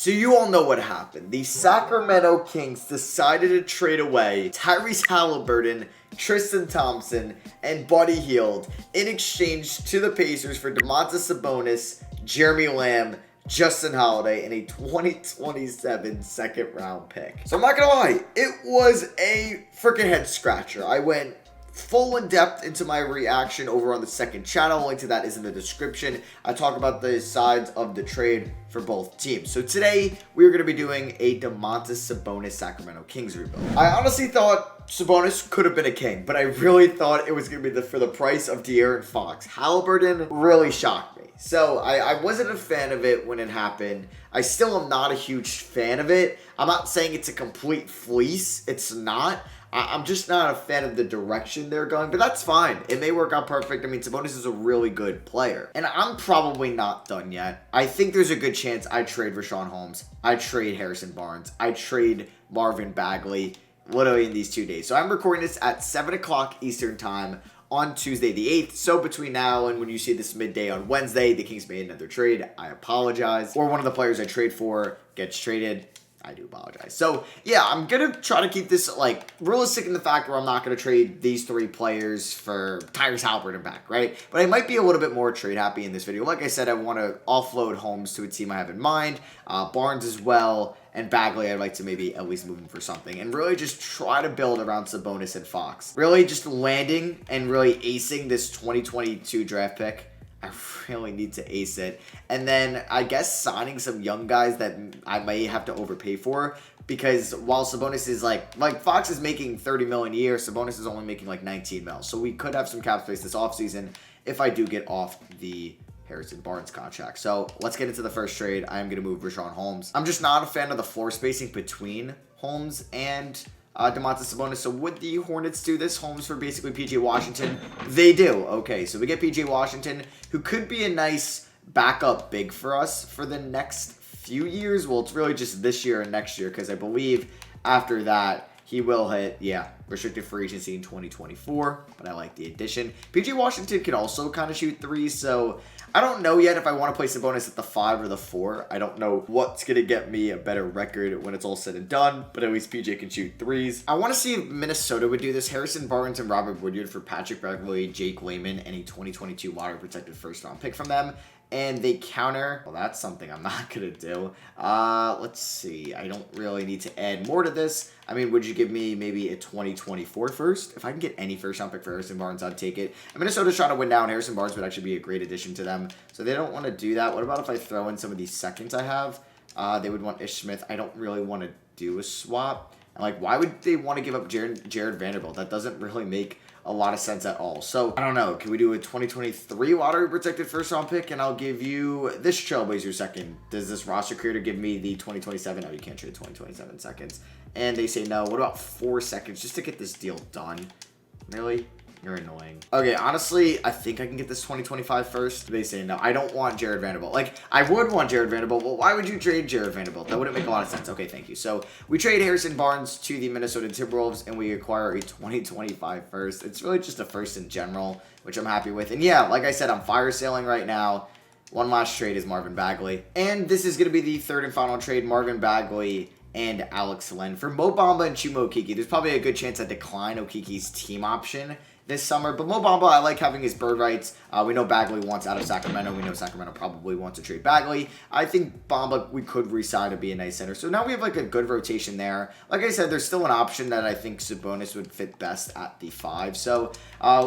So you all know what happened. The Sacramento Kings decided to trade away Tyrese Halliburton, Tristan Thompson, and Buddy Hield in exchange to the Pacers for Domantas Sabonis, Jeremy Lamb, Justin Holiday, and a 2027 second round pick. So I'm not gonna lie, it was a freaking head scratcher. I went full in depth into my reaction over on the second channel. Link to that is in the description. I talk about the sides of the trade for both teams. So today we are going to be doing a Domantas Sabonis Sacramento Kings rebuild. I honestly thought Sabonis could have been a King, but I really thought it was going to be for the price of De'Aaron Fox. Halliburton really shocked me. So I wasn't a fan of it when it happened. I still am not a huge fan of it. I'm not saying it's a complete fleece. It's not. I'm just not a fan of the direction they're going, but that's fine. It may work out perfect. I mean, Sabonis is a really good player. And I'm probably not done yet. I think there's a good chance I trade Richaun Holmes. I trade Harrison Barnes. I trade Marvin Bagley literally in these 2 days. So I'm recording this at 7 o'clock Eastern time on Tuesday the 8th. So between now and when you see this midday on Wednesday, the Kings made another trade. I apologize. Or one of the players I trade for gets traded. I do apologize. So, yeah, I'm going to try to keep this, like, realistic in the fact where I'm not going to trade these three players for Tyrese Halliburton back, right? But I might be a little bit more trade happy in this video. Like I said, I want to offload Holmes to a team I have in mind. Barnes as well. And Bagley, I'd like to maybe at least move him for something. And really just try to build around Sabonis and Fox. Really just landing and really acing this 2022 draft pick. I really need to ace it. And then I guess signing some young guys that I may have to overpay for, because while Sabonis is like Fox is making $30 million a year, Sabonis is only making like 19 mil. So we could have some cap space this offseason if I do get off the Harrison Barnes contract. So let's get into the first trade. I am going to move Richaun Holmes. I'm just not a fan of the floor spacing between Holmes and Domantas Sabonis. So would the Hornets do this? Holmes for basically PJ Washington? They do. Okay, so we get PJ Washington, who could be a nice backup big for us for the next few years. Well, it's really just this year and next year, because I believe after that he will hit, restricted free agency in 2024, but I like the addition. PJ Washington can also kind of shoot threes, so I don't know yet if I want to play Sabonis at the 5 or the 4. I don't know what's going to get me a better record when it's all said and done, but at least PJ can shoot threes. I want to see if Minnesota would do this. Harrison Barnes and Robert Woodyard for Patrick Beverley, Jake Layman, and a 2022 lottery protected first round pick from them. And they counter. Well, that's something I'm not going to do. Let's see. I don't really need to add more to this. I mean, would you give me maybe a 2024 first? If I can get any first round pick for Harrison Barnes, I'd take it. And Minnesota's trying to win now, and Harrison Barnes would actually be a great addition to them. So they don't want to do that. What about if I throw in some of these seconds I have? They would want Ish Smith. I don't really want to do a swap. And like, why would they want to give up Jared Vanderbilt? That doesn't really make a lot of sense at all. So, I don't know. Can we do a 2023 lottery protected first round pick? And I'll give you this Trailblazer second. Does this roster creator give me the 2027? No, you can't trade 2027 seconds. And they say no. What about 4 seconds just to get this deal done? Really? You're annoying. Okay, honestly, I think I can get this 2025 first. They say no. I don't want Jared Vanderbilt. Like, I would want Jared Vanderbilt, but why would you trade Jared Vanderbilt? That wouldn't make a lot of sense. Okay, thank you. So, we trade Harrison Barnes to the Minnesota Timberwolves, and we acquire a 2025 first. It's really just a first in general, which I'm happy with. And yeah, like I said, I'm fire sailing right now. One last trade is Marvin Bagley. And this is going to be the third and final trade, Marvin Bagley and Alex Len for Mo Bamba and Chuma Okeke. There's probably a good chance I decline Okeke's team option this summer, but Mo Bamba, I like having his bird rights. We know Bagley wants out of Sacramento. We know Sacramento probably wants to trade Bagley. I think Bamba we could re-sign to be a nice center. So now we have like a good rotation there. Like I said, there's still an option that I think Sabonis would fit best at the 5. So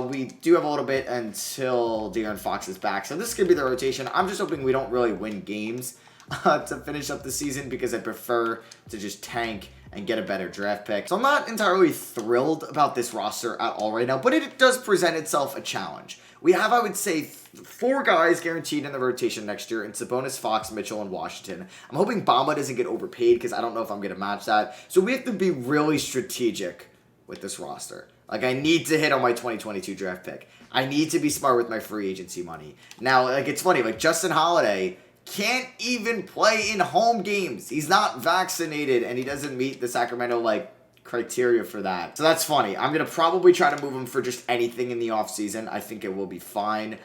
we do have a little bit until De'Aaron Fox is back. So this could be the rotation. I'm just hoping we don't really win games to finish up the season, because I prefer to just tank and get a better draft pick. So I'm not entirely thrilled about this roster at all right now, but it does present itself a challenge. We have, I would say, 4 guys guaranteed in the rotation next year in Sabonis, Fox, Mitchell, and Washington. I'm hoping Bamba doesn't get overpaid, because I don't know if I'm going to match that. So we have to be really strategic with this roster. Like, I need to hit on my 2022 draft pick. I need to be smart with my free agency money. Now, like, it's funny, like Justin Holiday can't even play in home games. He's not vaccinated, and he doesn't meet the Sacramento, like, criteria for that. So that's funny. I'm going to probably try to move him for just anything in the offseason. I think it will be fine.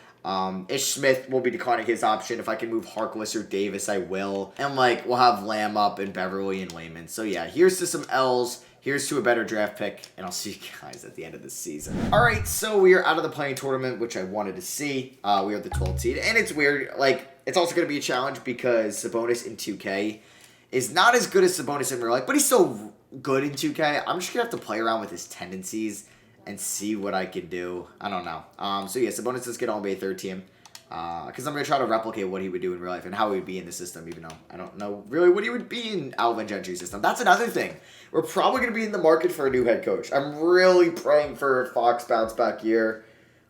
Ish Smith will be declining his option. If I can move Harkless or Davis, I will. And, like, we'll have Lamb up and Beverly and Layman. So, yeah, here's to some L's. Here's to a better draft pick. And I'll see you guys at the end of the season. All right, so we are out of the playing tournament, which I wanted to see. We are the 12th seed. And it's weird. Like, it's also going to be a challenge because Sabonis in 2K is not as good as Sabonis in real life, but he's still good in 2K. I'm just going to have to play around with his tendencies and see what I can do. I don't know. So yeah, Sabonis does get on by third team. Because I'm going to try to replicate what he would do in real life and how he would be in the system, even though I don't know really what he would be in Alvin Gentry's system. That's another thing. We're probably going to be in the market for a new head coach. I'm really praying for Fox bounce back year.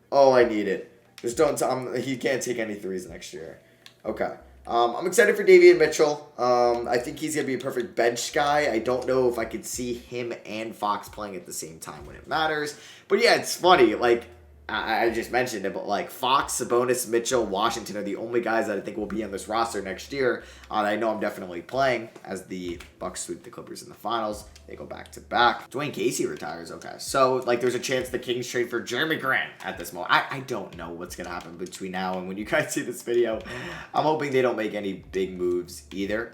Oh, I need it. Just don't he can't take any threes next year. Okay. I'm excited for Davion Mitchell. I think he's going to be a perfect bench guy. I don't know if I could see him and Fox playing at the same time when it matters. But yeah, it's funny. Like, I just mentioned it, but like Fox, Sabonis, Mitchell, Washington are the only guys that I think will be on this roster next year. I know I'm definitely playing as the Bucks sweep the Clippers in the finals. They go back to back. Dwayne Casey retires. Okay, so like there's a chance the Kings trade for Jeremy Grant at this moment. I don't know what's gonna happen between now and when you guys see this video. I'm hoping they don't make any big moves either.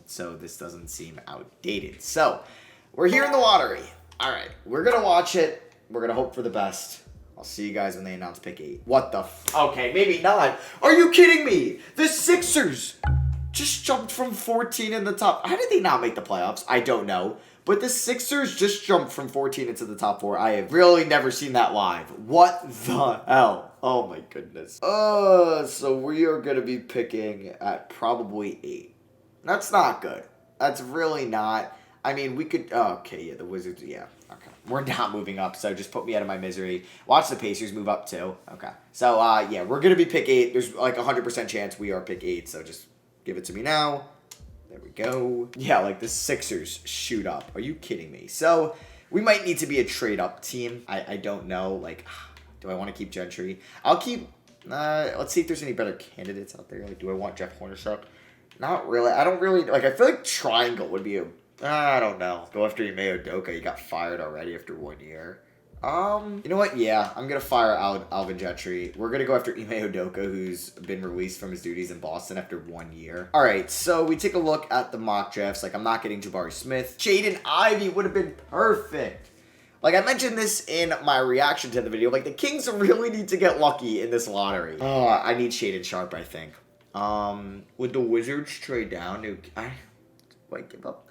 So this doesn't seem outdated. So we're here in the lottery. All right, we're gonna watch it. We're gonna hope for the best. I'll see you guys when they announce pick 8. What the okay, maybe not. Are you kidding me? The Sixers just jumped from 14 in the top. How did they not make the playoffs? I don't know. But the Sixers just jumped from 14 into the top 4. I have really never seen that live. What the hell? Oh my goodness. So we are going to be picking at probably 8. That's not good. That's really not. I mean, we could... okay, yeah, the Wizards... Yeah, okay. We're not moving up, so just put me out of my misery. Watch the Pacers move up, too. Okay. So, yeah, we're going to be pick 8. There's, like, a 100% chance we are pick 8, so just give it to me now. There we go. Yeah, like, the Sixers shoot up. Are you kidding me? So, we might need to be a trade-up team. I don't know. Like, do I want to keep Gentry? I'll keep... let's see if there's any better candidates out there. Like, do I want Jeff Hornacek? Not really. I don't really... Like, I feel like Triangle would be a... I don't know. Go after Ime Udoka. He got fired already after 1 year. You know what? Yeah, I'm going to fire Alvin Gentry. We're going to go after Ime Udoka, who's been released from his duties in Boston after 1 year. All right, so we take a look at the mock drafts. Like, I'm not getting Jabari Smith. Jaden Ivey would have been perfect. Like, I mentioned this in my reaction to the video. Like, the Kings really need to get lucky in this lottery. Oh, I need Shaedon Sharpe, I think. Would the Wizards trade down? Do I give up?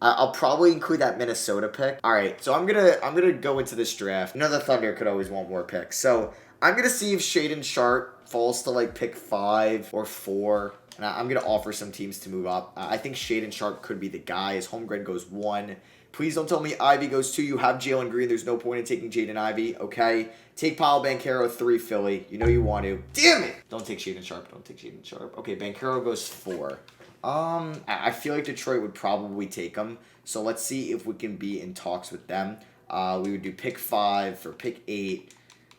I'll probably include that Minnesota pick. All right, so I'm gonna go into this draft. You know the Thunder could always want more picks, so I'm gonna see if Shaedon Sharpe falls to like pick 5 or 4, and I'm gonna offer some teams to move up. I think Shaedon Sharpe could be the guy. His Holmgren goes 1. Please don't tell me Ivy goes 2. You have Jalen Green. There's no point in taking Jaden Ivey. Okay, take Paolo Banchero 3. Philly. You know you want to. Damn it! Don't take Shaedon Sharpe. Don't take Shaedon Sharpe. Okay, Banchero goes 4. I feel like Detroit would probably take him. So let's see if we can be in talks with them. We would do pick 5 for pick 8.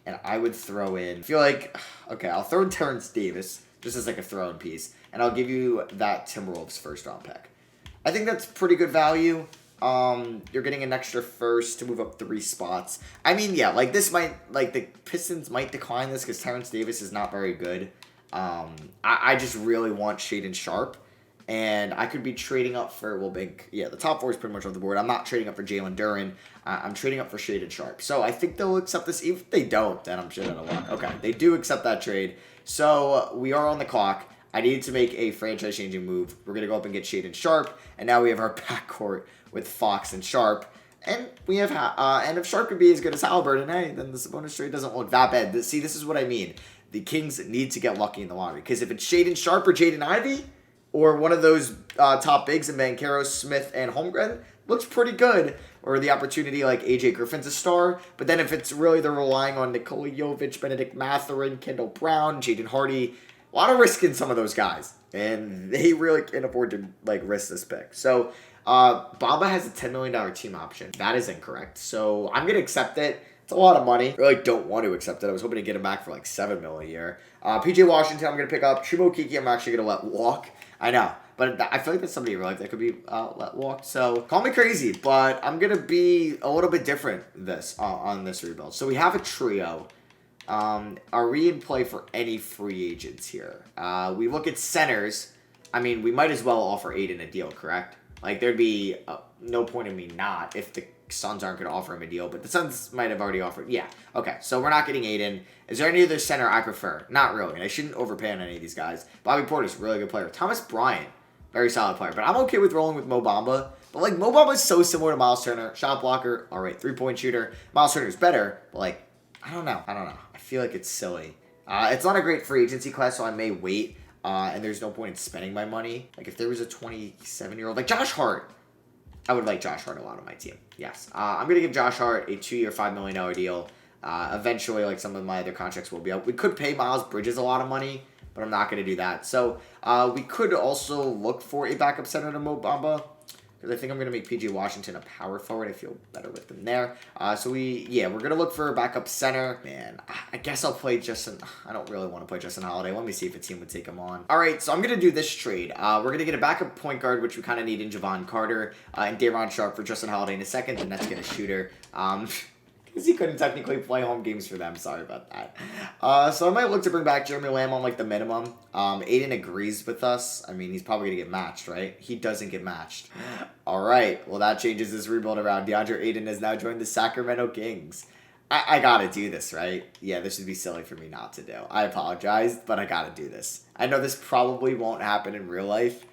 And I would throw in... I feel like... Okay, I'll throw in Terrence Davis. Just as like a throw-in piece. And I'll give you that Timberwolves first round pick. I think that's pretty good value. You're getting an extra first to move up 3 spots. I mean, yeah, like this might... Like the Pistons might decline this because Terrence Davis is not very good. I just really want Shaedon Sharpe. And I could be trading up for, the top 4 is pretty much on the board. I'm not trading up for Jalen Duren. I'm trading up for Shaedon Sharpe. So I think they'll accept this. Even if they don't, then I'm shit out of luck. Okay, they do accept that trade. So we are on the clock. I needed to make a franchise-changing move. We're going to go up and get Shaedon Sharpe. And now we have our backcourt with Fox and Sharpe. And we have, and if Sharpe could be as good as Halliburton, hey, then the Sabonis trade doesn't look that bad. See, this is what I mean. The Kings need to get lucky in the lottery. Because if it's Shaedon Sharpe or Jaden Ivey, or one of those top bigs in Banchero, Smith, and Holmgren, looks pretty good. Or the opportunity like AJ Griffin's a star. But then if it's really they're relying on Nikola Jovic, Benedict Mathurin, Kendall Brown, Jaden Hardy, a lot of risk in some of those guys. And they really can't afford to like risk this pick. So Bamba has a $10 million team option. That is incorrect. So I'm going to accept it. It's a lot of money. I really don't want to accept it. I was hoping to get him back for like $7 million a year. PJ Washington, I'm going to pick up. Chuma Okeke, I'm actually going to let walk. I know, but I feel like that's somebody in real life that could be let walk. So call me crazy, but I'm going to be a little bit different on this rebuild. So we have a trio. Are we in play for any free agents here? We look at centers. I mean, we might as well offer Aiden a deal, correct? Like, there'd be no point in me not if the Suns aren't going to offer him a deal, but the Suns might have already offered. Yeah, okay, so we're not getting Aiden. Is there any other center I prefer? Not really, and I shouldn't overpay on any of these guys. Bobby Porter's a really good player. Thomas Bryant, very solid player, but I'm okay with rolling with Mo Bamba. But, like, Mo Bamba is so similar to Miles Turner. Shot blocker, all right, three-point shooter. Miles Turner's better, but, like, I don't know. I feel like it's silly. It's not a great free agency class, so I may wait. And there's no point in spending my money. Like, if there was a 27-year-old, like Josh Hart, I would like Josh Hart a lot on my team. Yes. I'm going to give Josh Hart a 2-year, $5 million deal. Eventually, like, some of my other contracts will be up. We could pay Miles Bridges a lot of money, but I'm not going to do that. So, we could also look for a backup center to Mo Bamba, because I think I'm going to make P.J. Washington a power forward. I feel better with him there. So we're going to look for a backup center. Man, I guess I'll play Justin. I don't really want to play Justin Holiday. Let me see if a team would take him on. All right, so I'm going to do this trade. We're going to get a backup point guard, which we kind of need in Javon Carter, and Day'Ron Sharpe for Justin Holiday in a second. The Nets get a shooter. Because he couldn't technically play home games for them. Sorry about that. So I might look to bring back Jeremy Lamb on, like, the minimum. Aiden agrees with us. I mean, he's probably going to get matched, right? He doesn't get matched. All right. Well, that changes this rebuild around. DeAndre Aiden has now joined the Sacramento Kings. I got to do this, right? Yeah, this would be silly for me not to do. I apologize, but I got to do this. I know this probably won't happen in real life,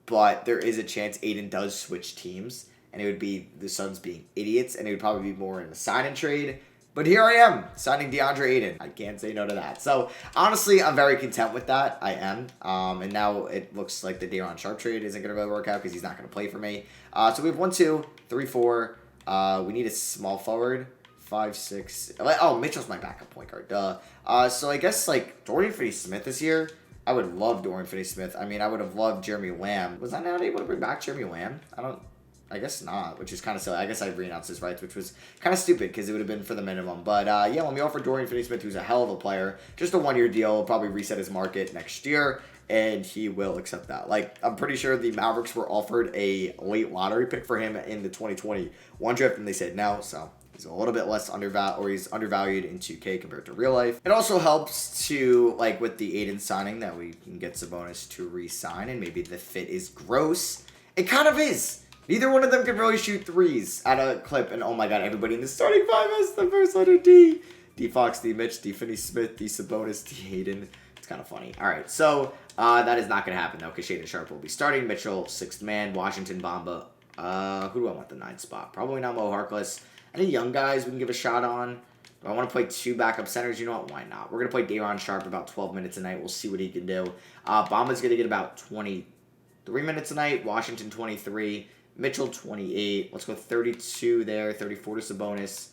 but there is a chance Aiden does switch teams. And it would be the Suns being idiots, and it would probably be more in a sign and trade. But here I am, signing DeAndre Aiden. I can't say no to that. So, honestly, I'm very content with that. I am. And now it looks like the Day'Ron Sharpe trade isn't going to really work out because he's not going to play for me. So, we have 1, 2, 3, 4. We need a small forward. 5, 6. Oh, Mitchell's my backup point guard. Duh. So, I guess, like, Dorian Finney-Smith this year. I would love Dorian Finney-Smith. I mean, I would have loved Jeremy Lamb. Was I not able to bring back Jeremy Lamb? I guess not, which is kind of silly. I guess I renounced his rights, which was kind of stupid because it would have been for the minimum. But, yeah, when we offer Dorian Finney-Smith, who's a hell of a player, just a 1-year deal, will probably reset his market next year, and he will accept that. Like, I'm pretty sure the Mavericks were offered a late lottery pick for him in the 2021 draft, and they said no, so he's a little bit less undervalued, or he's undervalued in 2K compared to real life. It also helps to, like, with the Aiden signing, that we can get Sabonis to re-sign, and maybe the fit is gross. It kind of is. Neither one of them can really shoot threes at a clip. And, oh, my God, everybody in the starting five has the first letter D. D. Fox, D. Mitch, D. Finney-Smith, D. Sabonis, D. Hayden. It's kind of funny. All right, so that is not going to happen, though, because Shaedon Sharpe will be starting. Mitchell, 6th man. Washington, Bamba. Who do I want the 9th spot? Probably not Mo Harkless. Any young guys we can give a shot on? If I want to play 2 backup centers, you know what? Why not? We're going to play Day'Ron Sharpe about 12 minutes a night. We'll see what he can do. Bamba's going to get about 23 minutes a night. Washington, 23. Mitchell, 28. Let's go 32 there. 34 to Sabonis.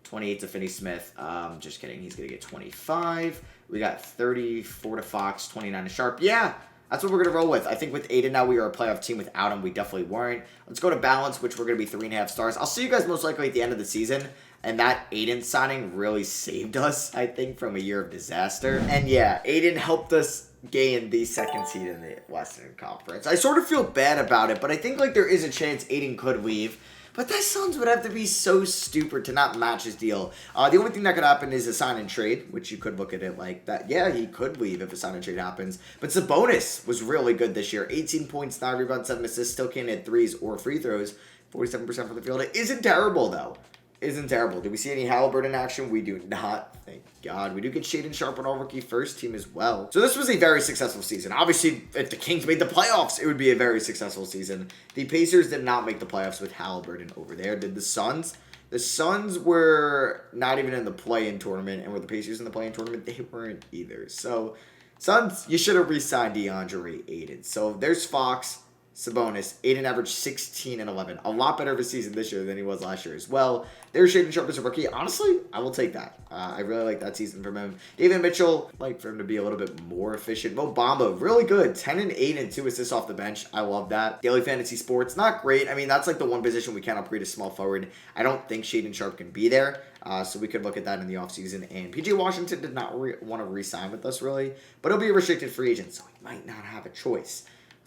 28 to Finney-Smith. Just kidding. He's going to get 25. We got 34 to Fox. 29 to Sharpe. Yeah, that's what we're going to roll with. I think with Aiden now, we are a playoff team. Without him, we definitely weren't. Let's go to balance, which we're going to be 3.5 stars. I'll see you guys most likely at the end of the season. And that Aiden signing really saved us, I think, from a year of disaster. And yeah, Aiden helped us gain the 2nd seed in the Western Conference. I sort of feel bad about it, but I think, like, there is a chance Aiden could leave. But that Suns would have to be so stupid to not match his deal. The only thing that could happen is a sign and trade, which you could look at it like that. Yeah, he could leave if a sign and trade happens. But Sabonis was really good this year. 18 points, 9 rebounds, 7 assists. Still can't hit threes or free throws. 47% from the field. It isn't terrible, though. Isn't terrible. Did we see any Halliburton action? We do not. Thank God. We do get Shaedon Sharpe on our rookie first team as well. So this was a very successful season. Obviously, if the Kings made the playoffs, it would be a very successful season. The Pacers did not make the playoffs with Halliburton over there. Did the Suns? The Suns were not even in the play-in tournament, and were the Pacers in the play-in tournament? They weren't either. So, Suns, you should have re-signed DeAndre Aiden. So there's Fox. Sabonis, Aiden averaged 16 and 11. A lot better of a season this year than he was last year as well. There's Shaedon Sharpe as a rookie. Honestly, I will take that. I really like that season from him. David Mitchell, like for him to be a little bit more efficient. Mo Bamba, really good. 10 and 8 and 2 assists off the bench. I love that. Daily Fantasy Sports, not great. I mean, that's like the one position we can't upgrade a small forward. I don't think Shaedon Sharpe can be there. So we could look at that in the offseason. And P.J. Washington did not want to re-sign with us, really. But he'll be a restricted free agent, so he might not have a choice.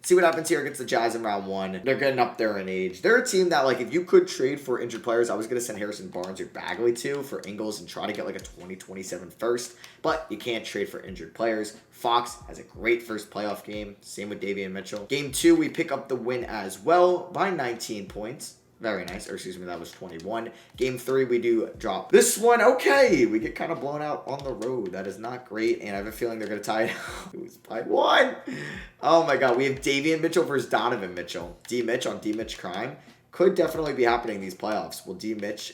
See what happens here against the Jazz in round 1. They're getting up there in age. They're a team that, like, if you could trade for injured players, I was going to send Harrison Barnes or Bagley to for Ingles and try to get, like, a 2027 first. But you can't trade for injured players. Fox has a great first playoff game. Same with Davion Mitchell. Game 2, we pick up the win as well by 19 points. Very nice. Or excuse me, that was 21. Game 3, we do drop this one. Okay, we get kind of blown out on the road. That is not great, and I have a feeling they're going to tie it. It was by 1. Oh my god, we have Davion Mitchell versus Donovan Mitchell. D-Mitch on D-Mitch crime. Could definitely be happening these playoffs. Well,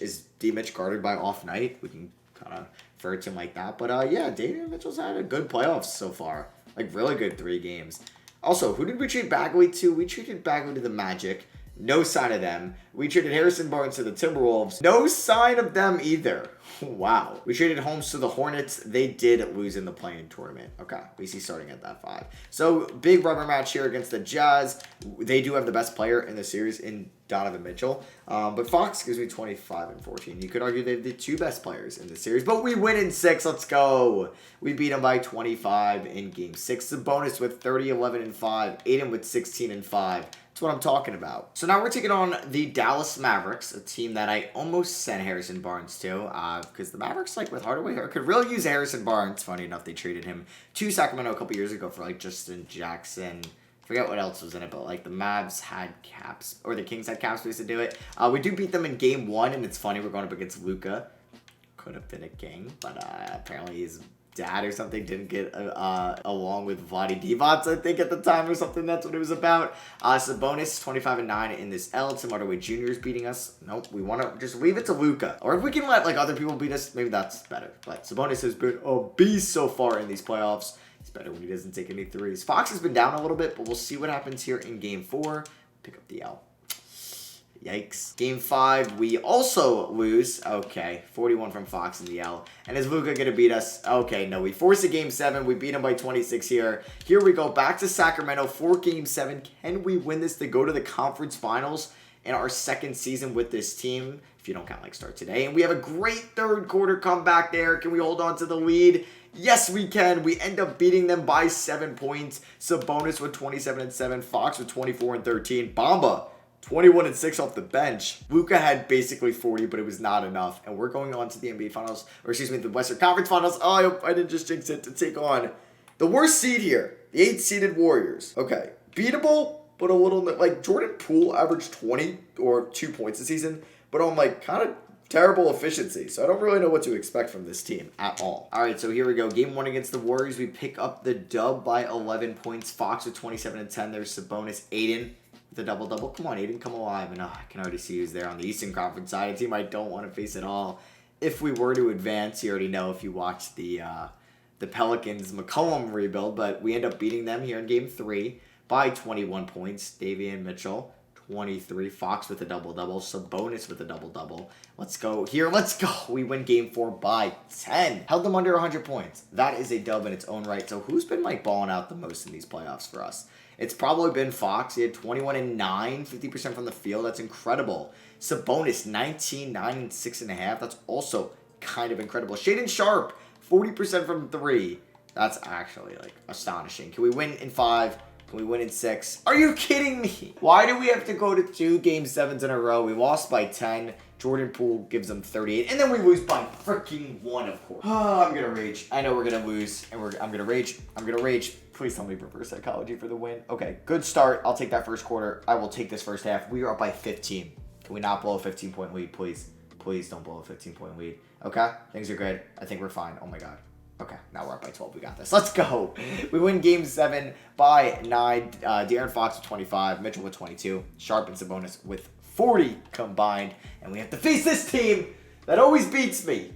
is D-Mitch guarded by Off Night? We can kind of refer to him like that. But yeah, Davion Mitchell's had a good playoffs so far. Like, really good 3 games. Also, who did we trade Bagley to? We traded Bagley to the Magic. No sign of them. We traded Harrison Barnes to the Timberwolves. No sign of them either. Wow. We traded Holmes to the Hornets. They did lose in the play-in tournament. Okay. We see starting at that 5. So, big rubber match here against the Jazz. They do have the best player in the series in Donovan Mitchell. But Fox gives me 25 and 14. You could argue they have the 2 best players in the series. But we win in 6. Let's go. We beat them by 25 in game 6. Sabonis with 30, 11, and 5. Aiden with 16 and 5. That's what I'm talking about. So now we're taking on the Dallas Mavericks, a team that I almost sent Harrison Barnes to, because the Mavericks, like, with Hardaway, could really use Harrison Barnes. Funny enough, they traded him to Sacramento a couple years ago for, like, Justin Jackson. Forget what else was in it, but, like, the Mavs had caps, or the Kings had cap space to do it. We do beat them in game 1, and it's funny, we're going up against Luka. Could have been a king, but apparently he's dad or something didn't get along with Vlade Divac, I think, at the time or something. That's what it was about. Sabonis 25 and 9 in this L. Tim Hardaway Jr. is beating us. Nope, we want to just leave it to Luka. Or if we can let, like, other people beat us, maybe that's better. But Sabonis has been a beast so far in these playoffs. He's better when he doesn't take any threes. Fox has been down a little bit, but we'll see what happens here in game 4. Pick up the L. Yikes. Game 5, we also lose. Okay, 41 from Fox in the L. And is Luka going to beat us? Okay, no, we force a game 7. We beat him by 26 here. Here we go, back to Sacramento for game 7. Can we win this to go to the conference finals in our 2nd season with this team? If you don't count, like, start today. And we have a great 3rd quarter comeback there. Can we hold on to the lead? Yes, we can. We end up beating them by 7 points. Sabonis with 27 and 7. Fox with 24 and 13. Bamba 21 and 6 off the bench. Luka had basically 40, but it was not enough. And we're going on to the NBA Finals, or excuse me, the Western Conference Finals. Oh, I hope I didn't just jinx it, to take on the worst seed here, the 8th-seeded Warriors. Okay, beatable, but a little, like, Jordan Poole averaged 20 or 2 points a season, but on, like, kind of terrible efficiency. So I don't really know what to expect from this team at all. All right, so here we go. Game 1 against the Warriors. We pick up the dub by 11 points. Fox with 27 and 10. There's Sabonis, Aiden. The double-double. Come on, Aiden, come alive. And I can already see who's there on the Eastern Conference side. A team I don't want to face at all. If we were to advance, you already know if you watched the Pelicans McCollum rebuild. But we end up beating them here in Game 3 by 21 points. Davion Mitchell, 23. Fox with a double-double. Sabonis with a double-double. Let's go here. Let's go. We win Game 4 by 10. Held them under 100 points. That is a dub in its own right. So who's been, like, balling out the most in these playoffs for us? It's probably been Fox. He had 21 and 9, 50% from the field. That's incredible. Sabonis, 19, 9, and 6.5. That's also kind of incredible. Shaedon Sharpe, 40% from 3. That's actually, like, astonishing. Can we win in 5? Can we win in 6? Are you kidding me? Why do we have to go to 2 Game 7s in a row? We lost by 10. Jordan Poole gives them 38. And then we lose by freaking 1, of course. Oh, I'm going to rage. I know we're going to lose. And I'm going to rage. I'm going to rage. Please tell me reverse psychology for the win. Okay, good start. I'll take that first quarter. I will take this first half. We are up by 15. Can we not blow a 15-point lead, please? Please don't blow a 15-point lead. Okay, things are good. I think we're fine. Oh, my God. Okay, now we're up by 12. We got this. Let's go. We win Game 7 by 9. De'Aaron Fox with 25. Mitchell with 22. Sharpe and Sabonis with 40 combined. And we have to face this team that always beats me.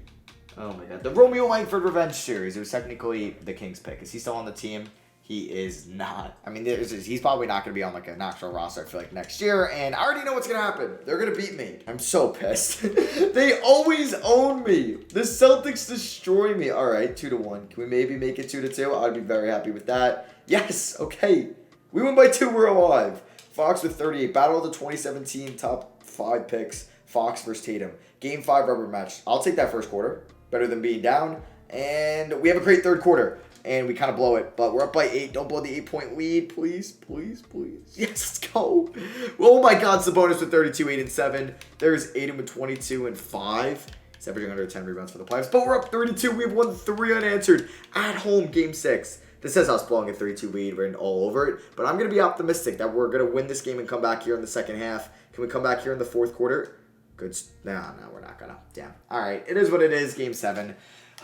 Oh, my God. The Romeo Langford Revenge Series. It was technically the Kings pick. Is he still on the team? He is not. I mean, he's probably not going to be on, like, a national roster, I feel like, next year. And I already know what's going to happen. They're going to beat me. I'm so pissed. They always own me. The Celtics destroy me. All right, 2-1. Can we maybe make it 2-2? I'd be very happy with that. Yes, okay. We win by 2. We're alive. Fox with 38. Battle of the 2017 top 5 picks. Fox versus Tatum. Game 5 rubber match. I'll take that first quarter. Better than being down. And we have a great 3rd quarter. and we kind of blow it. But we're up by 8. Don't blow the 8-point lead, please, please, please. Yes, let's go. Oh my God, Sabonis with 32, 8 and 7. There's Aiden with 22 and 5. He's averaging under 10 rebounds for the playoffs. But we're up 32. We have won 3 unanswered at home, Game 6. This is us blowing a 3-2 lead. We're in all over it. But I'm going to be optimistic that we're going to win this game and come back here in the second half. Can we come back here in the fourth quarter? Good. No, we're not going to. Damn. All right. It is what it is. Game 7.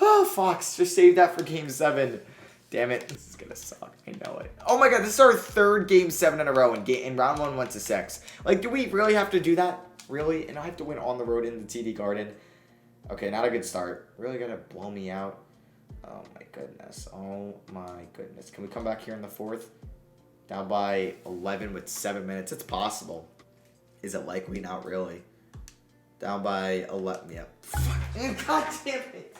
Oh, Fox. Just save that for Game 7. Damn it. This is going to suck. I know it. Oh, my God. This is our third Game 7 in a row. And round 1 went to 6. Like, do we really have to do that? Really? And I have to win on the road in the TD Garden? Okay, not a good start. Really going to blow me out? Oh, my goodness. Oh, my goodness. Can we come back here in the fourth? Down by 11 with 7 minutes. It's possible. Is it likely? Not really. Down by 11. Yep. God damn it.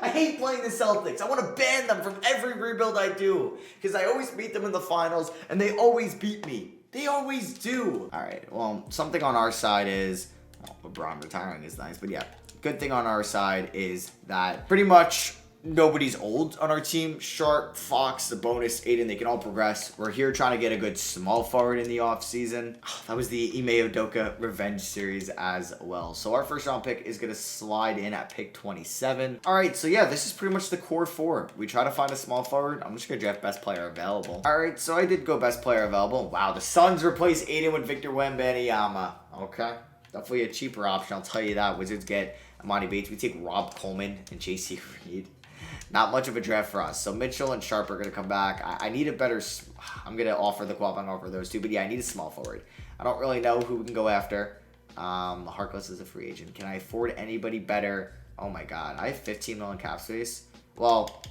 I hate playing the Celtics. I want to ban them from every rebuild I do. Because I always beat them in the finals, and they always beat me. They always do. All right. Well, something on our side is... Oh, LeBron retiring is nice. But yeah, good thing on our side is that pretty much... Nobody's old on our team. Sharp, Fox, Sabonis, Aiden, they can all progress. We're here trying to get a good small forward in the offseason. That was the Ime Udoka revenge series as well. So our first round pick is going to slide in at pick 27. All right, so yeah, this is pretty much the core 4. We try to find a small forward. I'm just going to draft best player available. All right, so I did go best player available. Wow, the Suns replaced Aiden with Victor Wembanyama. Okay, definitely a cheaper option, I'll tell you that. Wizards get Amani Bates. We take Rob Coleman and J.C. Reed. Not much of a draft for us. So Mitchell and Sharp are going to come back. I need a better... I'm going to offer the qualifying offer of those two. But yeah, I need a small forward. I don't really know who we can go after. Harkless is a free agent. Can I afford anybody better? Oh my God. I have 15 million cap space. Well,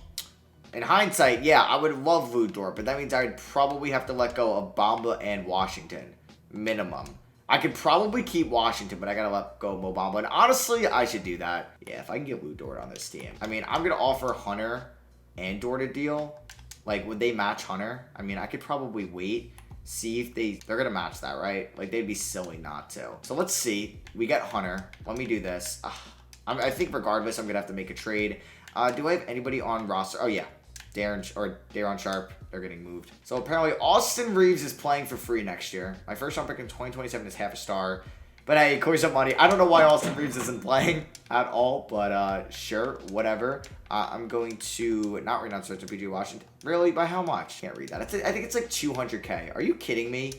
in hindsight, yeah, I would love Lou Dort. But that means I'd probably have to let go of Bamba and Washington. Minimum. I could probably keep Washington, but I gotta let go of Mo Bamba. And honestly, I should do that. Yeah, if I can get Lou Dort on this team. I mean, I'm gonna offer Hunter and Dort a deal. Like, would they match Hunter? I mean, I could probably wait, see if they're gonna match that, right? Like, they'd be silly not to. So let's see. We got Hunter. Let me do this. I think regardless, I'm gonna have to make a trade. Do I have anybody on roster? Oh yeah, Daron Sharp. They're getting moved. So apparently Austin Reeves is playing for free next year. My first round pick in 2027 is half a star. But hey, clears up money. I don't know why Austin Reeves isn't playing at all, but sure, whatever. I'm going to not read on search of PG Washington. Really? By how much? Can't read that. I think it's like 200K. Are you kidding me?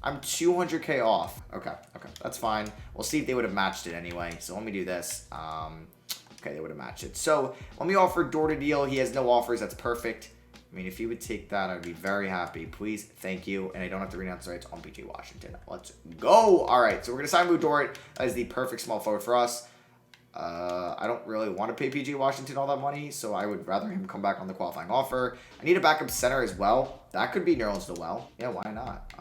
I'm 200K off. Okay, that's fine. We'll see if they would have matched it anyway. So let me do this. Okay, they would have matched it. So let me offer Dort a deal. He has no offers. That's perfect. I mean, if you would take that, I'd be very happy. Please, thank you. And I don't have to renounce rights on PG Washington. Let's go. All right, so we're going to sign Lou Dort as the perfect small forward for us. I don't really want to pay PG Washington all that money, so I would rather him come back on the qualifying offer. I need a backup center as well. That could be Nerlens Noel. Yeah, why not?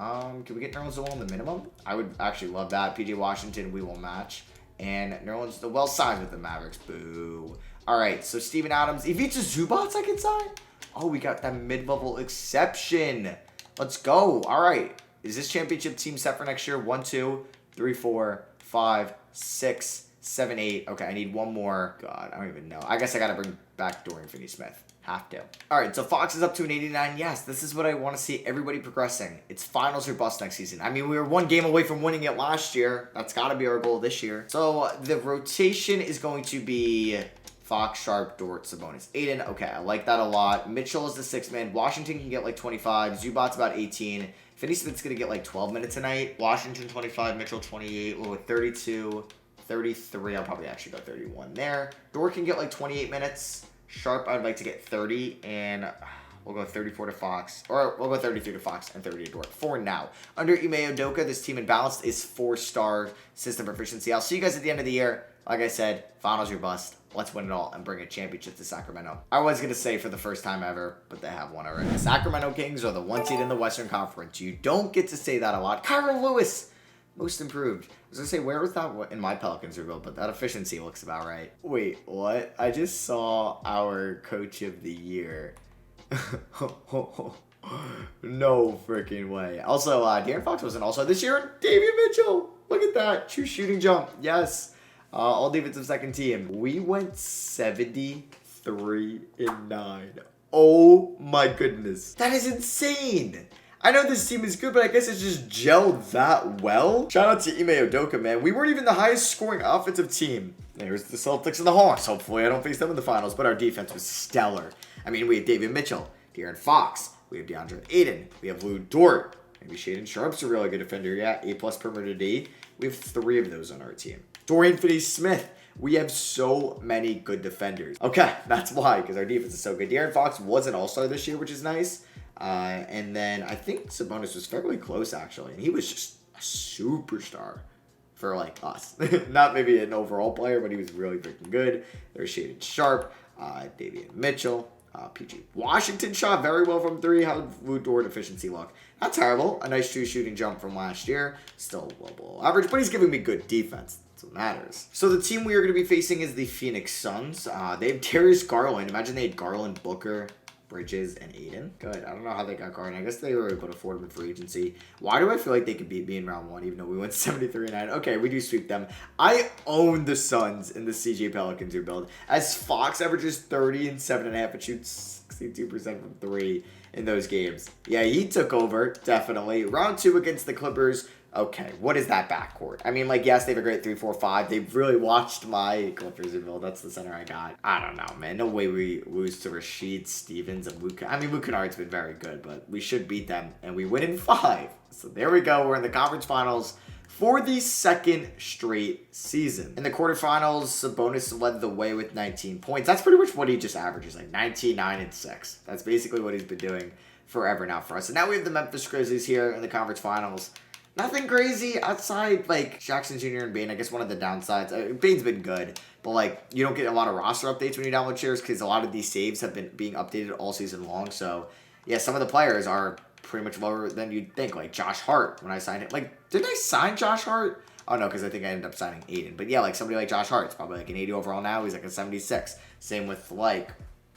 Can we get Nerlens Noel on the minimum? I would actually love that. PG Washington, we will match. And Nerlens Noel signs with the Mavericks. Boo. All right, so Steven Adams. Ivica Zubats I can sign? Oh, we got that mid-level exception. Let's go. All right. Is this championship team set for next year? 1, 2, 3, 4, 5, 6, 7, 8. Okay, I need one more. God, I don't even know. I guess I got to bring back Dorian Finney-Smith. Have to. All right, so Fox is up to an 89. Yes, this is what I want to see everybody progressing. It's finals or bust next season. I mean, we were one game away from winning it last year. That's got to be our goal this year. So the rotation is going to be... Fox, Sharp, Dort, Sabonis. Aiden, okay, I like that a lot. Mitchell is the 6th man. Washington can get like 25. Zubats about 18. Finney-Smith's going to get like 12 minutes tonight. Washington 25, Mitchell 28. Well, with 32, 33, I'll probably actually go 31 there. Dort can get like 28 minutes. Sharp, I'd like to get 30. And we'll go 34 to Fox. Or we'll go 33 to Fox and 30 to Dort for now. Under Ime Udoka, this team in balance is 4-star system proficiency. I'll see you guys at the end of the year. Like I said, finals or bust. Let's win it all and bring a championship to Sacramento. I was going to say for the first time ever, but they have one already. The Sacramento Kings are the 1 seed in the Western Conference. You don't get to say that a lot. Kyron Lewis, most improved. I was going to say, where was that in my Pelicans rebuild? But that efficiency looks about right. Wait, what? I just saw our coach of the year. No freaking way. Also, De'Aaron Fox wasn't also this year. Davion Mitchell. Look at that. True shooting jump. Yes. All defensive second team. We went 73-9. Oh my goodness. That is insane. I know this team is good, but I guess it's just gelled that well. Shout out to Ime Udoka, man. We weren't even the highest scoring offensive team. There's the Celtics and the Hawks. Hopefully I don't face them in the finals, but our defense was stellar. I mean, we have David Mitchell, De'Aaron Fox, we have DeAndre Ayton, we have Lou Dort, maybe Shaedon Sharp's a really good defender. Yeah, A+ perimeter D. We have 3 of those on our team. Dorian Finney-Smith. We have so many good defenders. Okay, that's why, because our defense is so good. De'Aaron Fox was an all-star this year, which is nice. And then I think Sabonis was fairly close, actually. And he was just a superstar for, like, us. Not maybe an overall player, but he was really freaking good. There's Shaedon Sharp, Davion Mitchell, PG Washington shot very well from 3. How did Lou Dort efficiency look? Not terrible. A nice true shooting jump from last year. Still well below average, but he's giving me good defense. That's what matters. So the team we are going to be facing is the Phoenix Suns. They have Darius Garland. Imagine they had Garland, Booker, Bridges, and Aiden. Good. I don't know how they got Garland. I guess they were able to afford him in free agency. Why do I feel like they could beat me in round 1, even though we went 73-9? Okay, we do sweep them. I own the Suns in the CJ Pelicans rebuild. As Fox averages 30 and 7.5 and shoots 62% from 3 in those games. Yeah, he took over, definitely. Round 2 against the Clippers. Okay, what is that backcourt? I mean, like, yes, they have a great 3-4-5. They've really watched my Clippers rebuild. That's the center I got. I don't know, man. No way we lose to Rashid Stevens and Luke. I mean, Luke Kennard's been very good, but we should beat them, and we win in 5. So there we go. We're in the conference finals for the 2nd straight season. In the quarterfinals, Sabonis led the way with 19 points. That's pretty much what he just averages, like 19, 9, and 6. That's basically what he's been doing forever now for us. And now we have the Memphis Grizzlies here in the conference finals. Nothing crazy outside, like, Jackson Jr. and Bane. I guess one of the downsides. Bane's been good, but, like, you don't get a lot of roster updates when you download shares because a lot of these saves have been being updated all season long. So, yeah, some of the players are pretty much lower than you'd think. Like, Josh Hart, when I signed it. Like, didn't I sign Josh Hart? Oh, no, because I think I ended up signing Aiden. But, yeah, like, somebody like Josh Hart's probably, like, an 80 overall now. He's, like, a 76. Same with, like,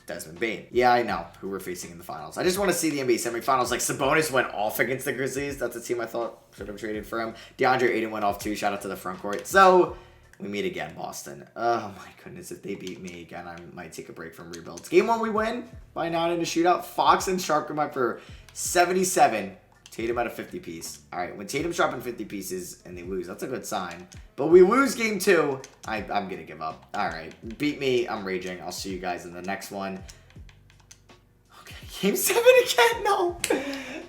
Desmond Bane. Yeah, I know who we're facing in the finals. I just want to see the NBA semifinals. Like, Sabonis went off against the Grizzlies. That's a team I thought should have traded for him. DeAndre Ayton went off too. Shout out to the front court. So, we meet again, Boston. Oh my goodness, if they beat me again, I might take a break from rebuilds. Game 1, we win by 9 in a shootout. Fox and Sharp come up for 77. Tatum at a 50 piece. All right, when Tatum's dropping 50 pieces and they lose, that's a good sign. But we lose game 2. I'm going to give up. All right, beat me. I'm raging. I'll see you guys in the next one. Okay, game 7 again. No.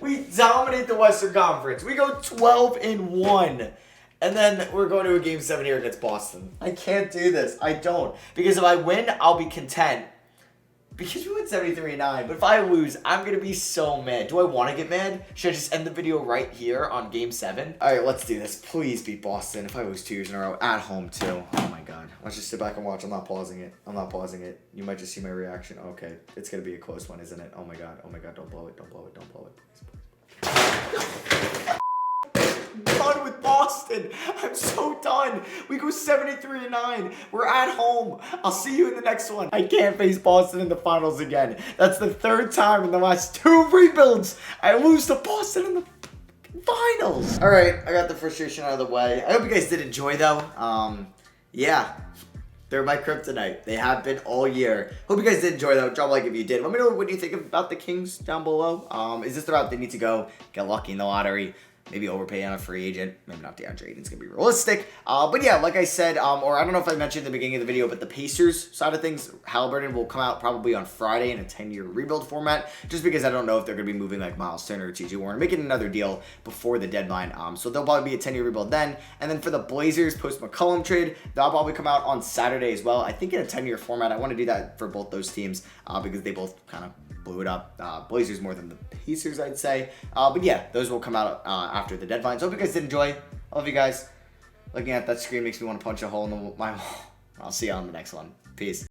We dominate the Western Conference. We go 12-1. And then we're going to a game 7 here against Boston. I can't do this. I don't. Because if I win, I'll be content. Because we went 73-9, but if I lose, I'm going to be so mad. Do I want to get mad? Should I just end the video right here on Game 7? All right, let's do this. Please beat Boston. If I lose 2 years in a row, at home too. Oh my God. Let's just sit back and watch. I'm not pausing it. I'm not pausing it. You might just see my reaction. Okay, it's going to be a close one, isn't it? Oh my God. Oh my God. Don't blow it. Don't blow it. Don't blow it. Please. Done with Boston. I'm so done. We go 73-9. We're at home. I'll see you in the next one. I can't face Boston in the finals again. That's the 3rd time in the last 2 rebuilds I lose to Boston in the finals. All right, I got the frustration out of the way. I hope you guys did enjoy though. Yeah. They're my kryptonite. They have been all year. Hope you guys did enjoy though. Drop a like if you did. Let me know what you think about the Kings down below. Is this the route they need to go? Get lucky in the lottery. Maybe overpay on a free agent. Maybe not DeAndre Ayton's going to be realistic. But yeah, like I said, or I don't know if I mentioned in the beginning of the video, but the Pacers side of things, Halliburton will come out probably on Friday in a 10-year rebuild format, just because I don't know if they're going to be moving like Miles Turner or T.J. Warren, making another deal before the deadline. So they'll probably be a 10-year rebuild then. And then for the Blazers post-McCollum trade, they'll probably come out on Saturday as well. I think in a 10-year format. I want to do that for both those teams because they both kind of blew it up. Blazers more than the Pacers, I'd say. But yeah, those will come out after the deadline. So hope you guys did enjoy. I love you guys. Looking at that screen makes me want to punch a hole in my wall. I'll see you on the next one. Peace.